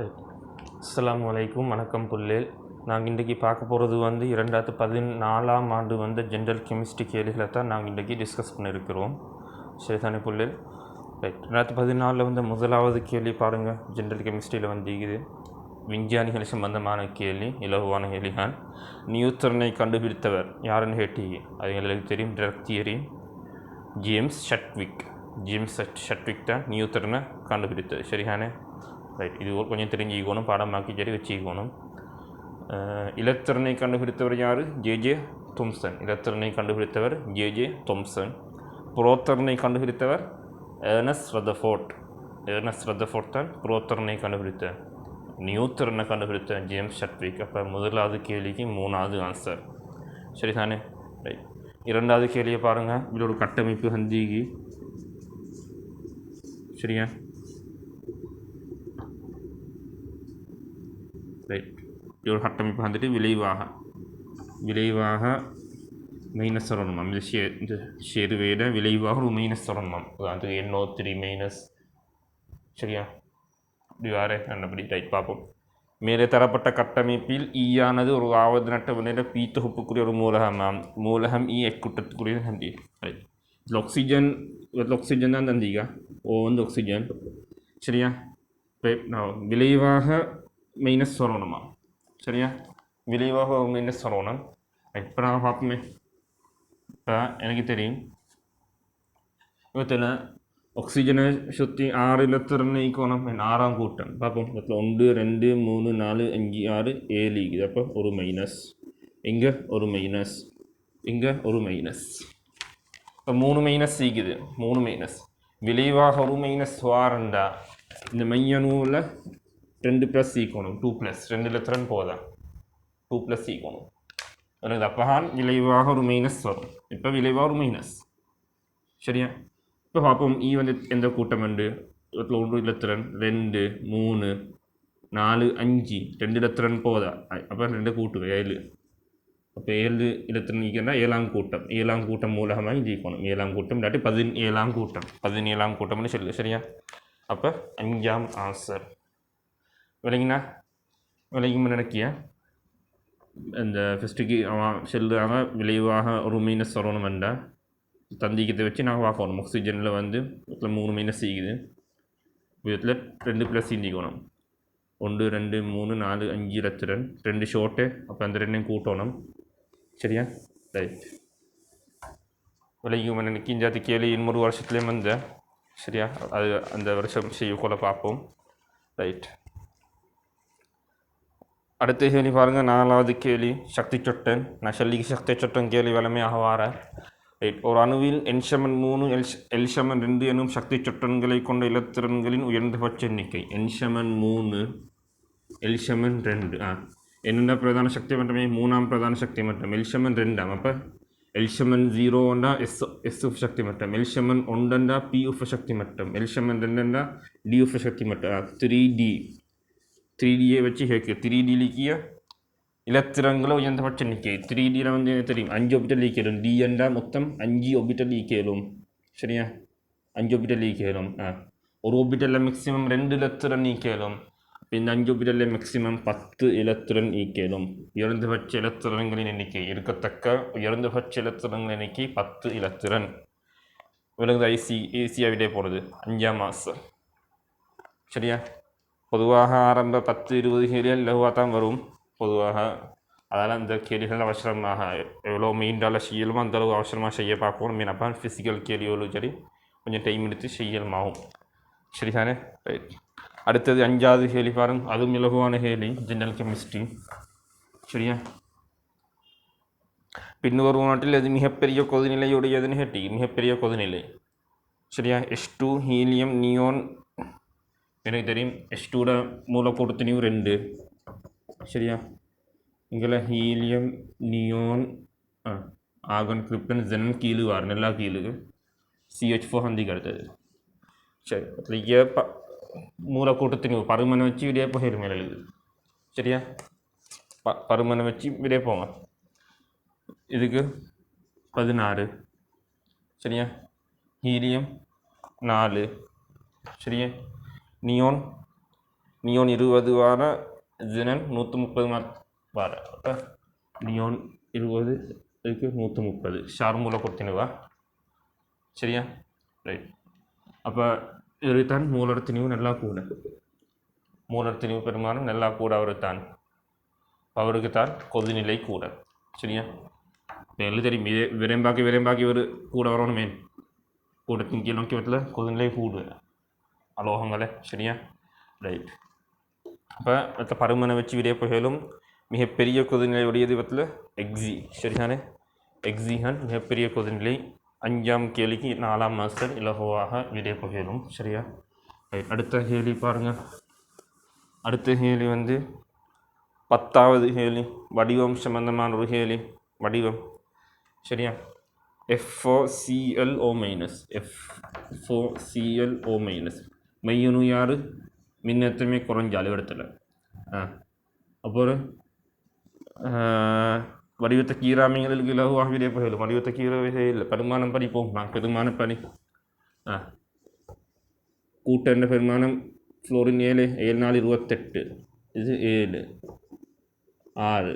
அஸ்ஸலாமு அலைக்கும். வணக்கம் புல்லேல். நாங்கள் இன்றைக்கி பார்க்க போகிறது 2014ஆம் ஆண்டு ஜென்ரல் கெமிஸ்ட்ரி கேள்விகளை தான் நாங்கள் இன்றைக்கி டிஸ்கஸ் பண்ணியிருக்கிறோம். சரிதானே புல்லேல்? ரைட். 2014 முதலாவது கேள்வி பாருங்கள். ஜென்ரல் கெமிஸ்ட்ரியில் இது விஞ்ஞானிகள் சம்பந்தமான கேள்வி, இலகுவான கேள்விதான். நியூட்டனை கண்டுபிடித்தவர் யாருன்னு கேட்டி அது எங்களுக்கு தெரியும். டைரக்ட் தியரி ஜேம்ஸ் ஷட்விக் தான் நியூட்டனை கண்டுபிடித்தது. சரிதானே? ரைட். இது கொஞ்சம் தெரிஞ்சுக்கணும், பாடமாக்கி சரி வச்சுக்கணும். இலத்திரனை கண்டுபிடித்தவர் யார்? J Thomson. இலத்திரனை கண்டுபிடித்தவர் ஜே தொம்சன். புரோத்தரனை கண்டுபிடித்தவர் ஏர்னஸ்ட் ரதர்ஃபோர்ட் தான் புரோத்தரனை கண்டுபிடித்தார். நியூட்டனை கண்டுபிடித்த ஜேம்ஸ் ஷட்விக். அப்போ முதலாவது கேள்விக்கு 3வது ஆன்சர். சரிதானே? ரைட். இரண்டாவது கேள்வியை பாருங்கள். இதில் ஒரு கட்டமைப்பு ஹந்திகி. சரியா? ரைட். ஒரு கட்டமைப்பு வந்துட்டு விளைவாக மைனஸ் வரணுமாம். இந்த ஷெருவேட விளைவாக ஒரு மைனஸ் வரணுமாம். அது NO3 மைனஸ். சரியா? இப்படி வாரே அந்தபடி. ரைட். பார்ப்போம். மேலே தரப்பட்ட கட்டமைப்பில் ஈயானது ஒரு ஆவர்த்தனற்ற வினையில பி தொகுப்புக்குரிய ஒரு மூலகம் ஈ எக்கூட்டத்துக்குரிய தந்தி. ரைட். இதில் ஆக்சிஜன் தான் தந்திங்க. ஆக்சிஜன். சரியா? விளைவாக மைனஸ் வரணுமா? சரியா? விளைவாக மைனஸ் வரணும். இப்போ நாங்கள் பார்ப்போமே. இப்போ எனக்கு தெரியும் இவத்தில் ஆக்சிஜனை சுற்றி 6 இலத்திரன் ஈக்கணும். 6ஆம் கூட்டம் பார்ப்போம். இதில் 1 2 3 4 5 6 7 ஈக்குது. அப்போ ஒரு மைனஸ், இங்கே ஒரு மைனஸ், இங்கே ஒரு மைனஸ். இப்போ 3 மைனஸ் ஈக்குது. 3 மைனஸ் விளைவாக ஒரு மைனஸ் வாரண்டா இந்த மையணுவில் 2 ப்ளஸ் ஈக்கணும். 2 ப்ளஸ் 2 இலத்திரன் போதா 2 ப்ளஸ் ஈக்கணும். எனக்கு அப்போதான் விளைவாக ஒரு மைனஸ் வரும். இப்போ விளைவாக ஒரு மைனஸ். சரியா? இப்போ பார்ப்போம். எந்த கூட்டம் உண்டு? 1 இலத்திரன் 2 3 4 5 2 இலத்திரன் போதா. அப்போ 2 கூட்டு 7. அப்போ 7 இலத்திரன் ஈக்கன்னா 7ஆம் கூட்டம். 7ஆம் கூட்டம் மூலமாக ஈக்கணும். 7ஆம் கூட்டம் இல்லாட்டி 17ஆம் கூட்டம். 17ஆம் கூட்டம்னு சொல்லு. சரியா? அப்போ 5ஆம் ஆன்சர். விளங்கிமா நினைக்கிய இந்த ஃபஸ்ட்டுக்கு அவன் செல்லுறாங்க. விளைவாக ஒரு மைனஸ் வரணும் வேண்டாம். தந்திக்கத்தை வச்சு நாங்கள் பார்க்கணும். ஆக்சிஜனில் இதில் 3 மைனஸ் ஈக்குது. இதில் 2 ப்ளஸ் ஈக்கணும். 1 2 3 4 5 இலத்திரன் 2 ஷோர்ட்டு. அப்போ அந்த 2 கூட்டணும். சரியா? ரைட். விளையும் எனக்கு இஞ்சாத்து கேள்வி இன்னொரு வருஷத்துலேயும் சரியா? அது அந்த வருஷம் செய்யக்கூட பார்ப்போம். ரைட். அடுத்த கேள்வி பாருங்கள். 4வது கேள்வி சக்தி சொட்டன். நான் சொல்லிக்கு சக்தி சொட்டன் கேள்வி வளமையாக வார. ரைட். ஒரு அணுவில் N-3 L-2 எனும் சக்தி சொட்டன்களை கொண்ட இலத்திரன்களின் உயர்ந்தபட்ச எண்ணிக்கை. N-3 L-2 என்னென்ன பிரதான சக்தி மட்டமே? 3ஆம் பிரதான சக்தி மட்டம். L-2 அப்போ L-0 S உப் சக்தி மட்டம். L-1 P உப் சக்தி மட்டம். L-2 D உப் சக்தி மட்டம். 3Dயை வச்சு கேட்கு. 3Dலிக்கிய இலத்திரங்களை உயர்ந்தபட்ச எண்ணிக்கை. 3Dயில் என்ன தெரியும்? 5 ஒபிட்டல் ஈக்கலும். D என்றால் மொத்தம் 5 ஒபிட்டல் ஈக்கலும். சரியா? 5 ஒபிட்டல் ஈக்கலும். ஒரு ஒபிட்டலில் மேக்ஸிமம் 2 இலத்திரன் ஈக்கலும். இந்த 5 ஒபிட்டலில் மேக்ஸிமம் 10 இலத்திரன் ஈக்கலும். உயர்ந்தபட்ச இலத்திரன்களின் எண்ணிக்கை இருக்கத்தக்க உயர்ந்தபட்ச இலத்திரன்களின் எண்ணிக்கை 10 இலத்திரன். விலங்கு ஈஸியாகிட்டே போகிறது. 5ஆம் மாதம். சரியா? பொதுவாக ஆரம்ப 10-20 கேள்விகள் இலகுவாக தான் வரும் பொதுவாக. அதனால் இந்த கேள்விகள் அவசரமாக எவ்வளோ மீண்டால் செய்யலுமோ அந்தளவு அவசரமாக செய்ய பார்க்கணும். அப்போ ஃபிசிக்கல் கேள்விகளும் சரி கொஞ்சம் டைம் எடுத்து செய்யலுமாகும். சரிதானே? ரைட். அடுத்தது 5வது கேள்வி பாருங்க. அதுவும் இலகுவான கேள்வி. General chemistry. சரியா? பின்வரும் நாட்டில் எது மிகப்பெரிய கொதிநிலையுடையதுன்னு கேட்டி மிகப்பெரிய கொதிநிலை. சரியா? H2 helium neon. எனக்கு தெரியும் H2 மூலக்கூட்டத்தினையும் 2. சரியா? இங்கே ஹீலியம் நியோன் ஆகன் கிரிப்டன் ஜெனன் கீழு வார் நல்லா கீழுக்கு CH4 ஹந்திக்கு அடுத்தது. சரி. அதில் மூலக்கூட்டத்தினையும் பருமனை வச்சு விடையே போகிற மேலே எழுது. சரியா? பருமனை வச்சு விடையே போங்க. இதுக்கு 16. சரியா? ஹீலியம் 4. சரியா? நியோன் நியோன் 20 வார ஜினன் 130 வார அப்போ நியோன் 20 இதுக்கு 130 ஷார்மூல கொடுத்தினுவா சரியா ரைட் அப்போ இதுதான் மூலர் திணிவு நல்லா கூட மூலர் திணிவு பெருமானம் நல்லா கூட அவருத்தான் அவருக்கு தான் கொதிநிலை கூட சரியா எல்லாம் தெரியும் விரைம்பாக்கி ஒரு கூட வரணுமே கூட கீழ் நோக்கி வரல கொதிநிலை கூடு அலோகங்களே சரியா ரைட் அப்போ மற்ற பருமனை வச்சு விடைய புகையிலும் மிகப்பெரிய கொதிநிலை உடையது பற்றில் எக்ஸி சரியானே எக்ஸிஹன் மிகப்பெரிய கொதிநிலை 5ஆம் கேள்விக்கு 4ஆம் மாஸ்டர் இலகுவாக விடைய புகையிலும் சரியா ரைட் அடுத்த கேள்வி பாருங்கள் அடுத்த கேள்வி வந்து 10வது கேள்வி வடிவம் சம்பந்தமான ஒரு கேள்வி வடிவம் சரியா F4ClO F4ClO மையனு யார் மின்னத்தமே குறைஞ்சாலும் இடத்துல அப்புறம் வடிவத்தை கீராமிங்களுக்கு இலகுவாக விடைய புகையிலும் வடிவத்தை கீரவே இல்லை பெருமானம் படிப்போம் நான் பெருமான பணி கூட்ட பெருமானம் ஃப்ளோரின் 7 4 28 இது 7 6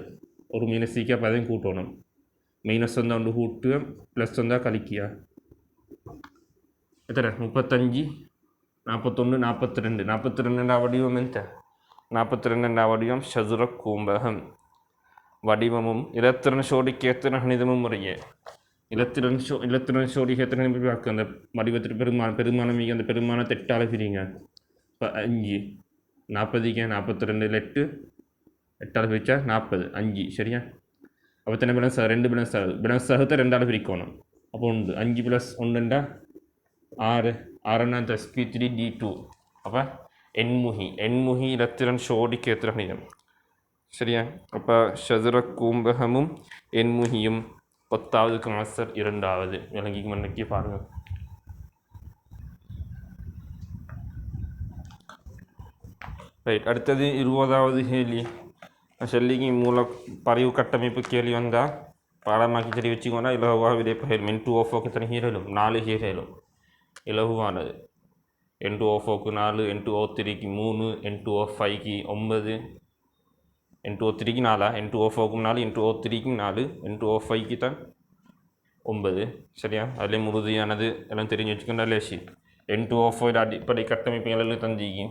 ஒரு மீனஸிக்கு அப்போ அதையும் கூட்டணும் மைனஸ் வந்தால் ஒன்று கூட்டு ப்ளஸ் வந்தால் கழிக்கியா எத்தனை 35 41 42 வடிவம் எந்த 42 வடிவம் சதுர கூம்பகம் வடிவமும் இலத்திரன் சோடிக்கேத்திர கணிதமும் முறையே இலத்திரன் சோடிக்கேத்திர கணிதம் அந்த வடிவத்தில் பெருமானம் அந்த பெருமானத்தை 8ஆல் பிரிங்க இப்போ 5 40க்கு 42 8 8ஆல் பிரித்தா 40 5 சரியா அப்போ எத்தனை பேலன்ஸ் 2 பேலன்ஸ் ஆகுது 2ஆல் பிரிக்கணும் அப்போ உண்டு 5 + 1 6 6ன்னா SP3 D2 அப்போ எண்முகி இலத்திரன் சோடிக்கேத்திர கணிதம் சரியா அப்போ சதுர கூம்பகமும் எண்முகியும் 10வது ஆன்சர் 2வது விளங்கிக்கு மன்னிக்கு பாருங்கள் ரைட் அடுத்தது 20வது கேள்வி செல்லிக்கு மூல பரிவு கட்டமைப்பு கேள்வி வந்தால் பாடமாக்கி சரி வச்சுக்கோன்னா இலகுவாக விதை பயிரும் N2O4க்கு எத்தனை ஹீரோலும் 4 ஹீரோலும் இலகுவானது N2O4க்கு 4 N2O3க்கு 3 N2O5க்கு 9 N2O3க்கு 4 N2O4க்கும் 4 N2O3க்கும் 4 N2O5க்கு தான் 9 சரியா அதில் உறுதியானது எல்லாம் தெரிஞ்சு வச்சுக்கோண்டா லேசி N2O4 அடிப்படை கட்டமைப்புகளில் தந்திக்கு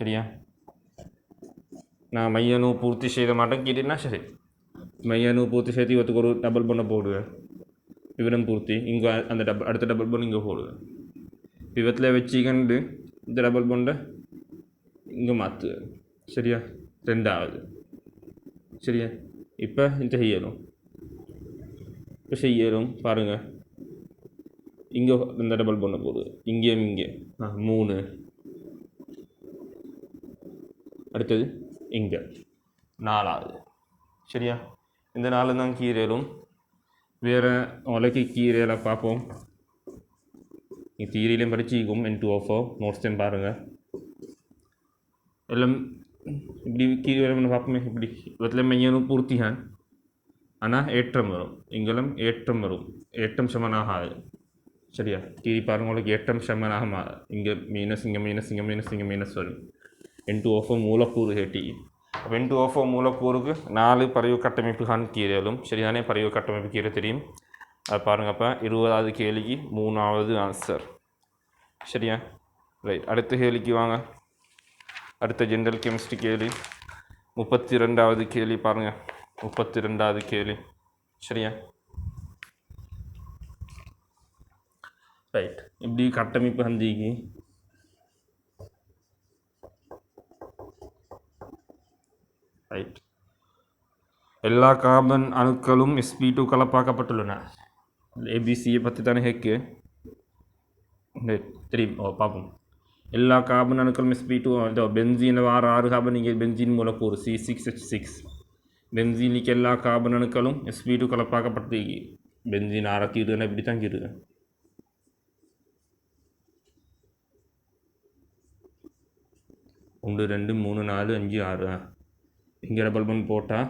சரியா நான் மையனு பூர்த்தி செய்த மாட்டேன் கேட்டீங்கன்னா சரி மையனு பூர்த்தி செய்து இவத்துக்கு ஒரு டபுள் பண்ண போடுவேன் விவரம் பூர்த்தி இங்கே அந்த அடுத்த டபுள் பண்ண இங்கே போடுவேன் விவத்தில் வச்சுக்கண்டு இந்த டபுள் பண்ண இங்கே மாற்றுவேன் சரியா 2வது சரியா இப்போ இந்த செய்யணும் பாருங்கள் இங்கே இந்த டபுள் பண்ண போடுவேன் இங்கே 3 அடுத்தது இங்கே 4வது சரியா இந்த 4 தான் கீரையிலும் வேறு உலகி கீரையில் பார்ப்போம் தீரையிலையும் படிச்சுக்கும் N2O4 நோட்ஸ் தான் பாருங்கள் எல்லாம் இப்படி கீரை பார்ப்போமே இப்படி இவற்றில் மையனும் பூர்த்தியான் ஆனால் ஏற்றம் வரும் இங்கெல்லாம் ஏற்றம் வரும் ஏற்றம் சமனாகாது சரியா கீரி பாருங்கள் உங்களுக்கு ஏற்றம் சமனாக இங்கே மைனஸ் வரும் N2O4 மூலக்கூறு கேட்டி அப்போ N2O4 மூலக்கூறுக்கு 4 பரிவு கட்டமைப்புகான் கீரையிலும் சரிதானே பரிவு கட்டமைப்பு கீரை தெரியும் அது பாருங்கள் அப்போ 20வது கேள்விக்கு 3வது ஆன்சர் சரியா ரைட் அடுத்த கேள்விக்கு வாங்க அடுத்த ஜென்ரல் கெமிஸ்ட்ரி கேள்வி 32வது கேள்வி பாருங்கள் 32வது கேள்வி சரியா ரைட் இப்படி கட்டமைப்பு ஹந்திக்கு ரைட் எல்லா கார்பன் அணுக்களும் sp2 கலப்பாக்கப்பட்டுள்ளன ஏபிசியை பற்றி தானே கேட்கு தெரியும் பார்ப்போம் எல்லா கார்பன் அணுக்களும் sp2 பென்சீன் 6 கார்பன் இங்கே பென்சீன் மூலக்கூறு C6H6 பென்சீனுக்கு எல்லா கார்பன் அணுக்களும் sp2 கலப்பாக்கப்பட்டு பென்சீன் 6 கீடுனா இப்படி தான் கீடுங்க 1 2 3 4 5 6 இங்கே டபுள் பன் போட்டால்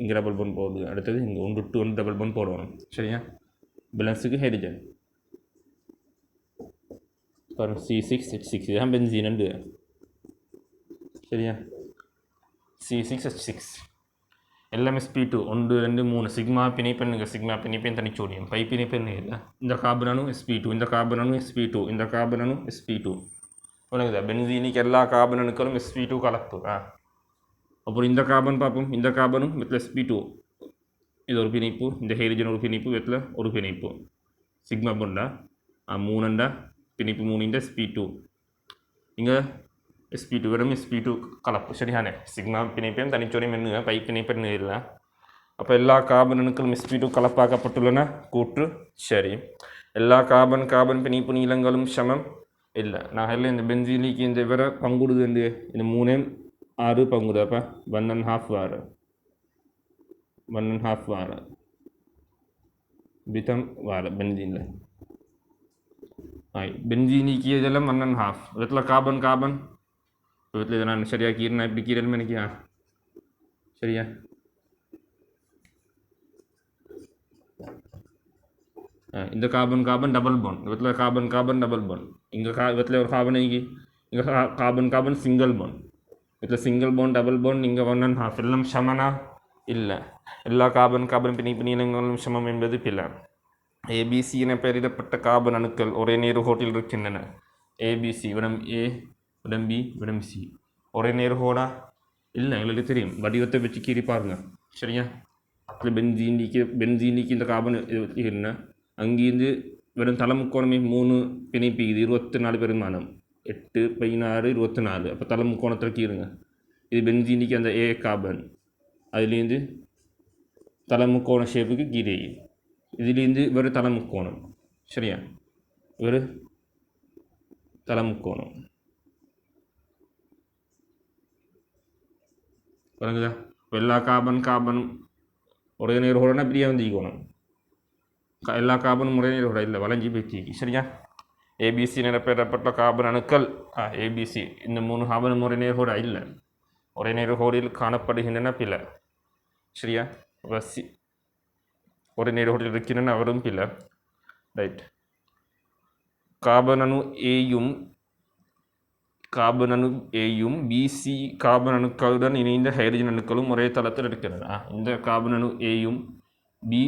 இங்கே டபுள் பன் போடுது அடுத்தது இங்கே 1 to 1 டபுள் பன் போடணும் சரியா பேலன்ஸுக்கு ஹைட்ரஜன் பாருங்க C6H6 இதுதான் பென்சீன் உண்டு சரியா C6H6 எல்லாம் sp2 1 2 3 சிக்மா பிணைப்பெண்ணுங்க சிக்மா பிணைப்பெண் தனிச்சோடியம் பை பிணைப்பெண்ணு இல்லை இந்த கார்பனும் sp2 இந்த கார்பனும் sp2 இந்த கார்பனும் sp2 உனக்குதா பென்சீனிக்கு எல்லா கார்பன் அணுக்களும் sp2 கலப்பு அப்புறம் இந்த கார்பன் பார்ப்போம் இந்த கார்பனும் வித்தில் sp2 இது ஒரு பிணைப்பு இந்த ஹைட்ரஜன் ஒரு பிணைப்பு வித்தில் ஒரு பிணைப்பு சிக்மா பொண்டா 3 பிணைப்பு 3 இந்த sp2 இங்கே sp2 வெறும் sp2 கலப்பு சரியானே சிக்மா பிணைப்பையும் தனிச்சோடியம் எண்ணுங்க பை பிணைப்பெண்ணு இல்லை அப்போ எல்லா கார்பன் அணுக்களும் sp2 கலப்பாக்கப்பட்டுள்ளன கூற்று சரி எல்லா கார்பன் பிணைப்பு நீளங்களும் சமம் இல்லை நான் எல்லாம் இந்த பென்சீனிக்கு இந்த வர பங்குடுது இந்த 3 பங்குடு அப்போ 1.5 வார 1.5 வார பித்தம் வார பென்சீனில் பென்சீனிக்கு இதெல்லாம் 1.5 இதில் கார்பன் இதில் இதை நான் சரியாக கீரனா இப்படி கீரல் நினைக்கியா சரியா இந்த கார்பன் டபுள் பாண்ட் இதில் கார்பன் டபுள் பாண்ட் இங்கே இதில் ஒரு கார்பன் இங்கே கார்பன் சிங்கிள் பாண்ட் இதில் சிங்கிள் பாண்ட் டபுள் பாண்ட் இங்கே 1.5 எல்லாம் சமனா இல்லை எல்லா கார்பன் பிணைப்பு நீளங்களும் சமம் என்பது பிள்ளை ஏபிசி என பெயரிடப்பட்ட கார்பன் அணுக்கள் ஒரே நேர்கோட்டில் இருக்கின்றன ஏபிசி விடம் ஏ விடம் பி விடம் சி ஒரே நேர்கோடா இல்லை எங்களுக்கு தெரியும் வடிவத்தை வச்சு கீறி பாருங்க சரியா இதில் பென்சீனிக்கு இந்த கார்பன் என்ன அங்கேருந்து வெறும் தலைமுக்கோணமே 3 பிணைப்பிக்குது 24 பெருமானம் 8 16 24 அப்போ தலைமுக்கோணத்தில் கீறுங்க இது பென்சீனிக்கு அந்த ஏ கார்பன் அதுலேருந்து தலைமுக்கோண ஷேப்புக்கு கீரை இதுலேருந்து வெறும் தலைமுக்கோணம் சரியா வெறும் தலைமுக்கோணம் பாருங்கதா எல்லா கார்பனும் ஒரே நேர்கோடனா பிரியா வந்துக்கணும் எல்லா கார்பனும் ஒரே நேர்கோட இல்லை வளைஞ்சி போய்ச்சி சரியா ஏபிசி நிரப்பெறப்பட்ட கார்பன் அணுக்கள் ஏபிசி இந்த 3 கார்பனும் ஒரே நேர்கோடா இல்லை ஒரே நேர்கோடில் காணப்படுகின்றன பிள்ளை சரியா வசி ஒரே நேர்கோடில் இருக்கின்றன அவரும் பிள்ளை ரைட் கார்பன் அணு ஏயும் பிசி கார்பன் அணுக்களுடன் இணைந்த ஹைட்ரஜன் அணுக்களும் ஒரே தளத்தில் இருக்கிறது இந்த கார்பன் அணு ஏயும் பி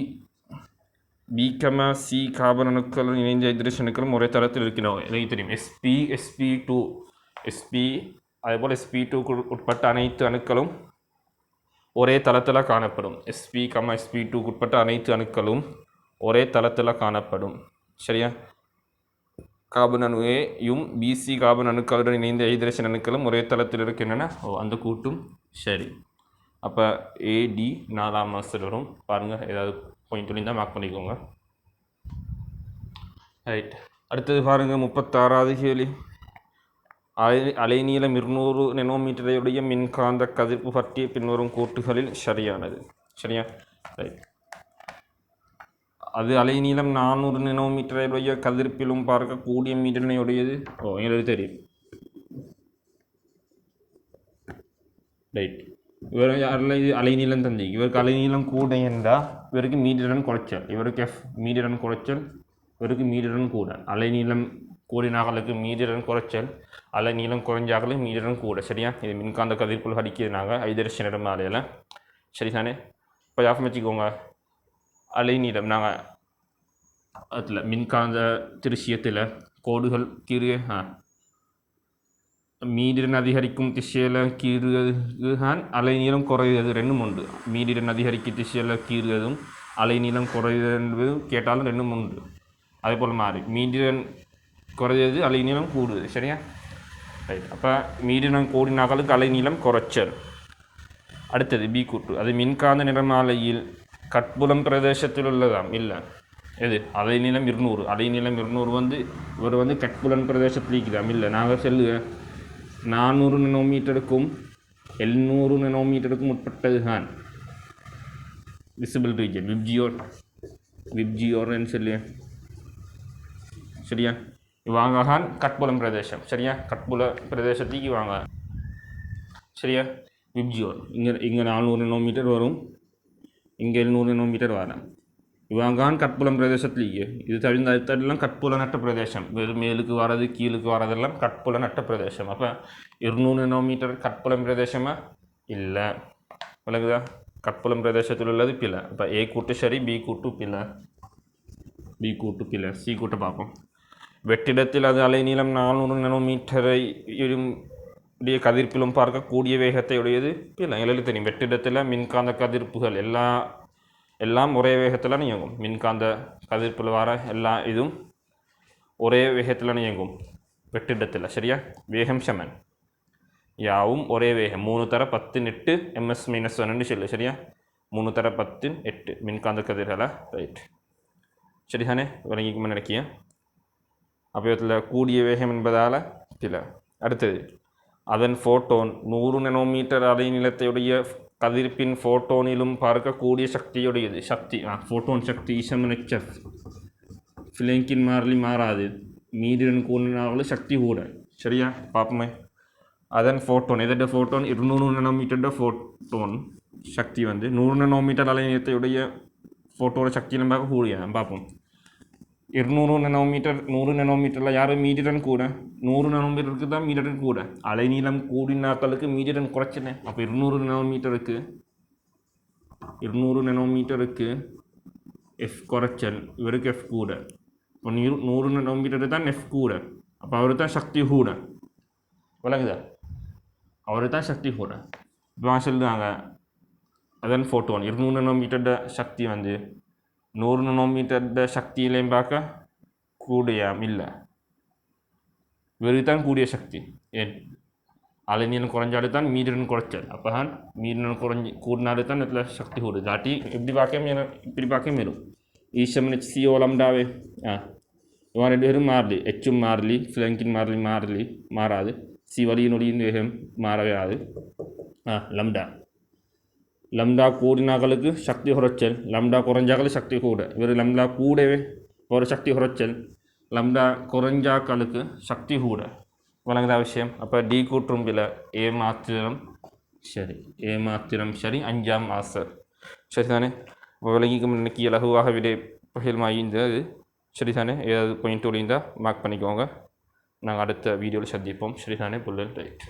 சி கார்பன் அணுக்களுடன் இணைந்த ஹைட்ரஜன் அணுக்களும் ஒரே தளத்தில் இருக்கின்றன எனக்கு தெரியும் sp அதேபோல் sp2 உட்பட்ட அனைத்து அணுக்களும் ஒரே தளத்தில் காணப்படும் sp2 உட்பட்ட அனைத்து அணுக்களும் ஒரே தளத்தில் காணப்படும் சரியா கார்பன் அணுவையும் பிசி கார்பன் அணுக்களுடன் இணைந்த ஹைட்ரஜன் அணுக்களும் ஒரே தளத்தில் இருக்கின்றன அந்த கூட்டும் சரி அப்போ ஏடி 4ஆம் மாதத்தில் வரும் பாருங்கள் ஏதாவது பாயிண்ட் இருந்தால் மார்க் பண்ணிக்கோங்க ரைட் அடுத்தது பாருங்கள் 36வது கேள்வி அலைநீளம் 200 நெனோமீட்டரையுடைய மின்காந்த கதிர்ப்பு பற்றிய பின்வரும் கூட்டுகளில் சரியானது சரியா ரைட் அது அலைநீளம் 400 நெனோமீட்டரையுடைய கதிர்ப்பிலும் பார்க்கக்கூடிய மீட்டரினையுடையது எங்களுக்கு தெரியும் ரைட் இவர் யாரெல்லாம் இது அலைநீளம் தந்தி இவருக்கு அலைநீளம் கூட என்றால் இவருக்கு மீட்டரன் குறைச்சல் இவருக்கு மீட்டரன் குறைச்சல் இவருக்கு மீட்டரன் கூட அலைநீளம் கூடினாக்களுக்கு மீட்டரன் குறைச்சல் அலைநீளம் குறைஞ்சாக்களுக்கு மீட்டரன் கூட சரியா இது மின்காந்த கதிர்ப்புள் அடிக்கிறதுனாங்க ஹைட்ரஜன் நிறம் மாலையில் சரி தானே இப்போ யாஃபம் வச்சுக்கோங்க அலைநீளம் நாங்கள் அதில் மின்காந்த திருஷ்யத்தில் கோடுகள் கீழே மீடிரன் அதிகரிக்கும் திசையில் கீறுதான் அலைநீளம் குறைவது ரெண்டும் உண்டு மீடிரன் அதிகரிக்கும் திசையில் கீறுவதும் அலைநீளம் குறைவது என்பதும் கேட்டாலும் ரெண்டும் உண்டு அதே போல் மாறி மீடிரன் குறைவது அலைநீளம் கூடுவது சரியா ரைட் அப்போ மீடிரன் கூடினாக்களுக்கு அலைநீளம் குறைச்சல் அடுத்தது பி கூட்டு அது மின்காந்த நிறமாலையில் கட்புலம் பிரதேசத்தில் உள்ளதாம் இல்லை எது அலைநீளம் 200 அலைநீளம் 200 வந்து இவர் வந்து கட்புலன் பிரதேசத்தில் இருக்கிறாம் இல்லை நாங்கள் சொல்லுவேன் 400 நெனோமீட்டருக்கும் 700 நெனோமீட்டருக்கும் உட்பட்டது தான் விசிபிள் ரீஜன் விப்ஜியோர்னு சொல்லுவேன் சரியா வாங்க தான் கட்புலம் பிரதேசம் சரியா கட்புல பிரதேசத்துக்கு வாங்க சரியா விப்ஜியோர் இங்கே 400 நெனோமீட்டர் வரும் இங்கே 700 நெனோமீட்டர் வரும் இவங்கான் கட்புலம் பிரதேசத்துலேயே இது தவிர்த்தெல்லாம் கட்புல நட்ட பிரதேசம் வெறும் மேலுக்கு வர்றது கீழுக்கு வர்றதெல்லாம் கட்புல நட்ட பிரதேசம் அப்போ 200 nm கட்புலம் பிரதேசமாக இல்லை விளக்குதா கட்புலம் பிரதேசத்தில் உள்ளது பிழை இப்போ ஏ கூட்டு சரி பி கூட்டு பிழை சி கூட்ட பார்ப்போம் வெற்றிடத்தில் அது அலைநீளம் 400 nm உடைய கதிர்ப்பிலும் பார்க்கக்கூடிய வேகத்தை உடையது பிழை எங்களுக்கு தெரியும் வெற்றிடத்தில் மின்காந்த கதிர்ப்புகள் எல்லாம் ஒரே வேகத்தில் இயங்கும் மின்காந்த கதிர்ப்பில் வர எல்லா இதுவும் ஒரே வேகத்தில் இயங்கும் வெற்றிடத்தில் சரியா வேகம் சமன் யாவும் ஒரே வேகம் 3×10⁸ ms-1 சொல்லு சரியா 3×10⁸ மின்காந்த கதிர்களை ரைட் சரிதானே விளங்கிக்குமா நினைக்கிய அப்போ இதில் கூடிய வேகம் என்பதால் பிழை அடுத்தது அதன் ஃபோட்டோன் 100 nm அலைநீளத்தையுடைய கதிர்ப்பின் ஃபோட்டோனிலும் பார்க்கக்கூடிய சக்தியுடையது ஃபோட்டோன் சக்தி HF ஃபிளேங்கின் மாறலி மாறாது மீதிடன் கூடினாலும் சக்தி கூட சரியா பார்ப்போமே அதன் ஃபோட்டோன் இதோட ஃபோட்டோன் 200 nm ஃபோட்டோன் சக்தி 100 nm அலைநீளத்தையுடைய ஃபோட்டோட சக்தி நம்ம கூடிய பார்ப்போம் 200 nm யார் மீடியன் கூட 100 nm தான் மீடியன் கூட அலைநீளம் கூடினாக்களுக்கு மீடியன் குறைச்சினே அப்போ 200 nm எஃப் குறைச்சல் இவருக்கு எஃப் கூட இப்போ 100 nm தான் எஃப் கூட அப்போ அவருக்கு தான் சக்தி கூட விளங்குதா அவருக்கு தான் சக்தி கூட இப்போ சொல்லுவாங்க அதன் ஃபோட்டோன் 200 nm சக்தி 100 nm சக்தியிலையும் பார்க்க கூடியாம் இல்லை வெறுதான் கூடிய சக்தி ஏன் அலைநீளம் குறைஞ்சாலும் தான் மீடியன் குறைச்சல் அப்போ தான் மீடியன் கூடினாலும் தான் இதில் சக்தி கூடுது தாட்டி இப்படி பார்க்க மேலும் ஈஷம்னு சிஓ லம்டாவே இவன் 2 பேரும் மாறலி ஹெச்சும் மாறலி ஃப்ளங்கின் மாறலி மாறாது சி வலியின் ஒளியின் வேகம் மாறவே ஆகுது லம்டா கூடினாக்களுக்கு சக்தி குறைச்சல் லம்டா குறைஞ்சாக்களுக்கு சக்தி கூட இவர் லம்டா கூடவே ஒரு சக்தி குறைச்சல் லம்டா குறைஞ்சாக்களுக்கு சக்தி கூட வழங்குத விஷயம் அப்போ டி கூற்றும் பிழை ஏ மாத்திரம் சரி 5ஆம் ஆன்சர் சரிதானே விலகிக்கும் இன்னைக்கு இலகுவாக விடை பகிர்மாயிருந்தது சரிதானே ஏதாவது பாயிண்ட் ஒழிந்தால் மார்க் பண்ணிக்கோங்க நாங்கள் அடுத்த வீடியோவில் சந்திப்போம் சரிதானே புல்லல் ரைட்